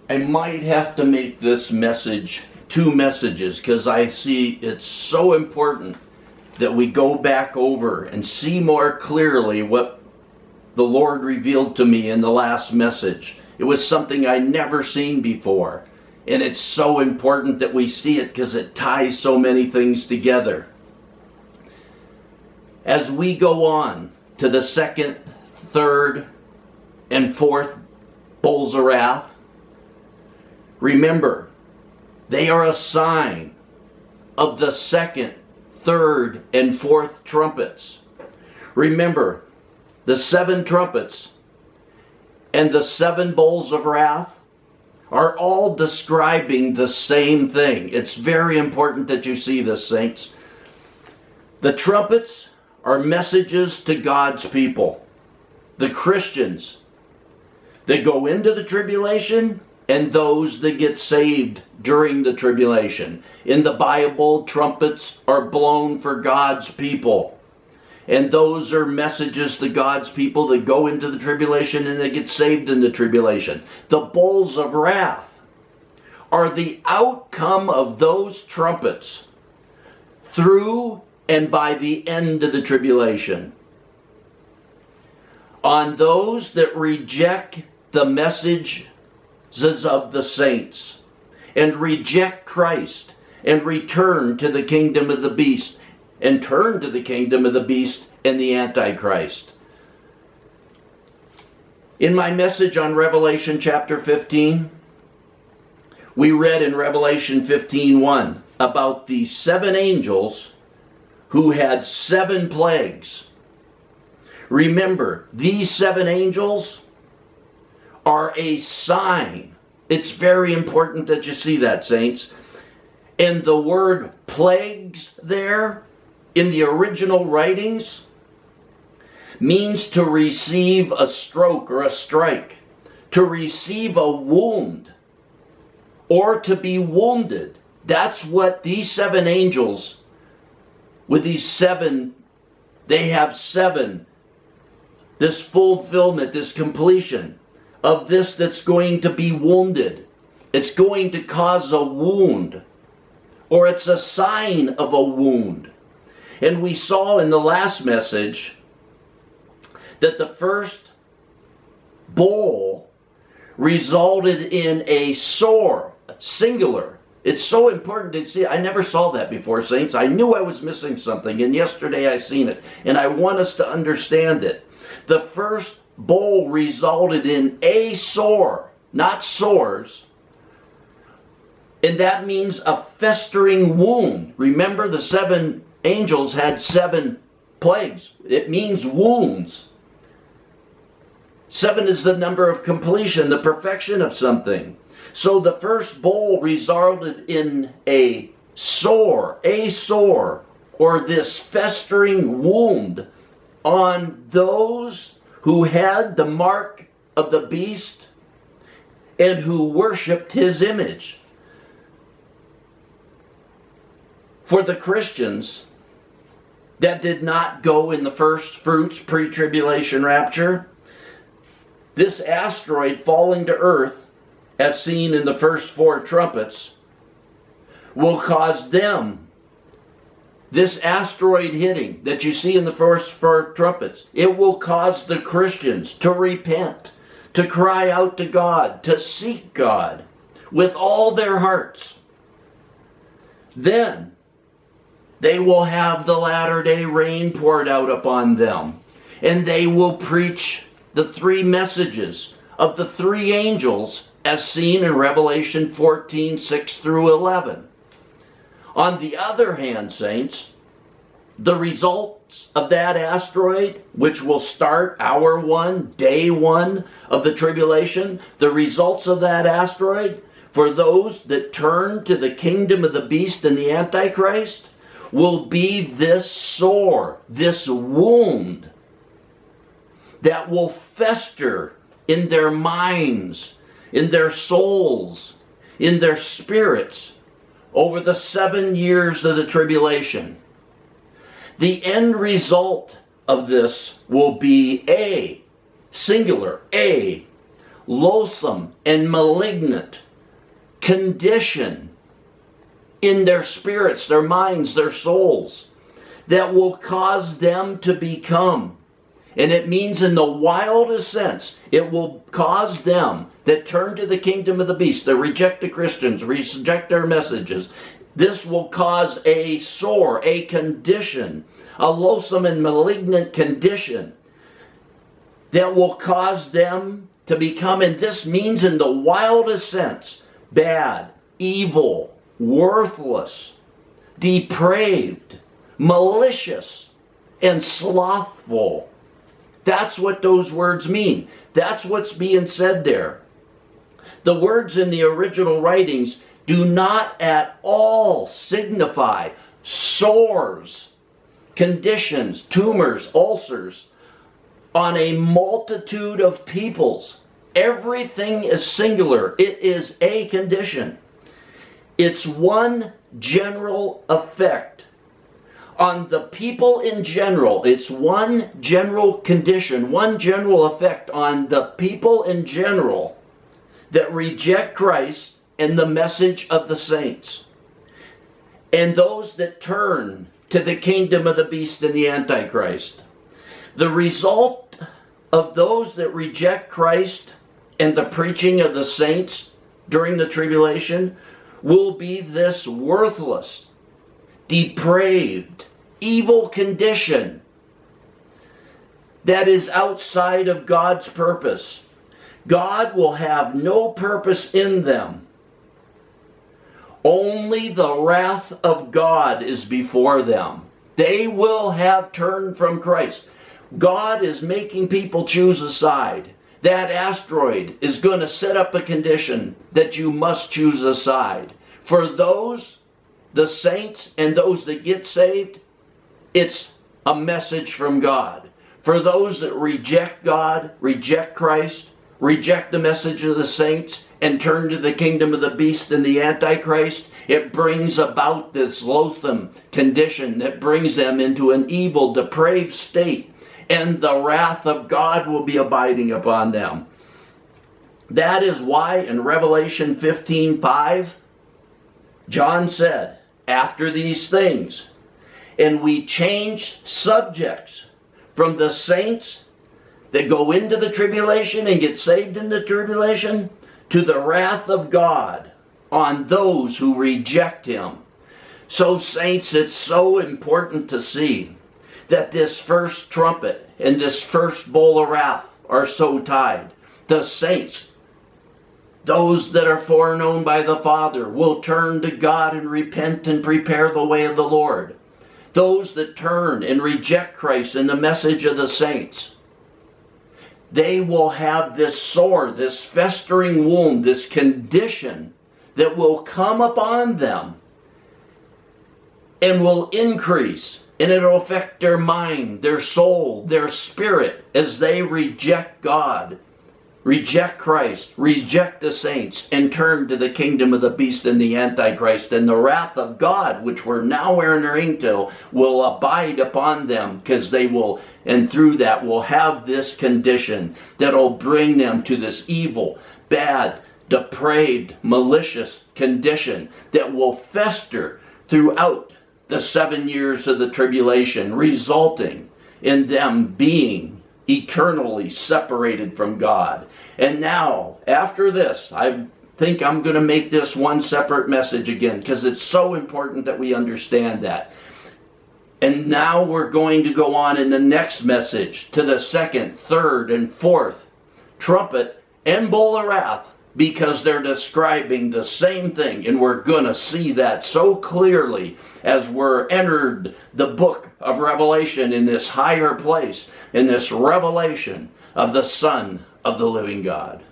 I might have to make this message 2 messages, because I see it's so important that we go back over and see more clearly what the Lord revealed to me in the last message. It was something I never seen before. And it's so important that we see it because it ties so many things together. As we go on to the 2nd, 3rd, and 4th bowls of wrath, remember, they are a sign of the 2nd, 3rd, and 4th trumpets. Remember, the 7 trumpets and the 7 bowls of wrath are all describing the same thing. It's very important that you see this, saints. The trumpets are messages to God's people, the Christians that go into the tribulation and those that get saved during the tribulation. In the Bible, trumpets are blown for God's people. And those are messages to God's people that go into the tribulation and they get saved in the tribulation. The bowls of wrath are the outcome of those trumpets through and by the end of the tribulation. On those that reject the messages of the saints and reject Christ and return to the kingdom of the beast and turn to the kingdom of the beast and the antichrist. In my message on Revelation chapter 15, we read in Revelation 15:1 about the 7 angels who had 7 plagues. Remember, these 7 angels are a sign. It's very important that you see that, saints. And the word plagues there in the original writings means to receive a stroke or a strike, to receive a wound, or to be wounded. That's what these 7 angels, with these 7, they have 7, this fulfillment, this completion of this that's going to be wounded. It's going to cause a wound, or it's a sign of a wound. And we saw in the last message that the first bowl resulted in a sore, singular. It's so important to see. I never saw that before, saints. I knew I was missing something, and yesterday I seen it. And I want us to understand it. The first bowl resulted in a sore, not sores. And that means a festering wound. Remember, the 7 angels had 7 plagues. It means wounds. 7 is the number of completion, the perfection of something. So the first bowl resulted in a sore, or this festering wound on those who had the mark of the beast and who worshipped his image. For the Christians that did not go in the first fruits pre-tribulation rapture, this asteroid falling to earth, as seen in the first 4 trumpets, will cause them, this asteroid hitting that you see in the first 4 trumpets, it will cause the Christians to repent, to cry out to God, to seek God with all their hearts. Then they will have the latter-day rain poured out upon them, and they will preach the 3 messages of the 3 angels as seen in Revelation 14:6 through 11. On the other hand, saints, the results of that asteroid, which will start hour 1, day 1 of the tribulation, the results of that asteroid for those that turn to the kingdom of the beast and the antichrist will be this sore, this wound that will fester in their minds, in their souls, in their spirits over the 7 years of the tribulation. The end result of this will be a loathsome and malignant condition in their spirits, their minds, their souls, that will cause them to become, and it means in the wildest sense, it will cause them that turn to the kingdom of the beast, that reject the Christians, reject their messages. This will cause a sore, a condition, a loathsome and malignant condition that will cause them to become, and this means in the wildest sense, bad, evil, worthless, depraved, malicious, and slothful. That's what those words mean. That's what's being said there. The words in the original writings do not at all signify sores, conditions, tumors, ulcers on a multitude of peoples. Everything is singular. It is a condition. It's one general effect on the people in general. It's one general condition, one general effect on the people in general that reject Christ and the message of the saints, and those that turn to the kingdom of the beast and the antichrist. The result of those that reject Christ and the preaching of the saints during the tribulation will be this worthless, depraved, evil condition that is outside of God's purpose. God will have no purpose in them. Only the wrath of God is before them. They will have turned from Christ. God is making people choose a side. That asteroid is going to set up a condition that you must choose a side. For those, the saints and those that get saved, it's a message from God. For those that reject God, reject Christ, reject the message of the saints, and turn to the kingdom of the beast and the antichrist, it brings about this loathsome condition that brings them into an evil, depraved state, and the wrath of God will be abiding upon them. That is why in Revelation 15:5, John said, after these things, and we change subjects from the saints that go into the tribulation and get saved in the tribulation to the wrath of God on those who reject Him. So saints, it's so important to see that this first trumpet and this first bowl of wrath are so tied. The saints, those that are foreknown by the Father, will turn to God and repent and prepare the way of the Lord. Those that turn and reject Christ and the message of the saints, they will have this sore, this festering wound, this condition that will come upon them and will increase, and it'll affect their mind, their soul, their spirit as they reject God, reject Christ, reject the saints, and turn to the kingdom of the beast and the antichrist. And the wrath of God, which we're now entering to, will abide upon them, because they will, and through that will have this condition that'll bring them to this evil, bad, depraved, malicious condition that will fester throughout the 7 years of the tribulation, resulting in them being eternally separated from God. And now, after this, I think I'm going to make this one separate message again, because it's so important that we understand that. And now we're going to go on in the next message to the second, third, and fourth trumpet and bowl of wrath, because they're describing the same thing, and we're going to see that so clearly as we're entered the book of Revelation in this higher place, in this revelation of the Son of the living God.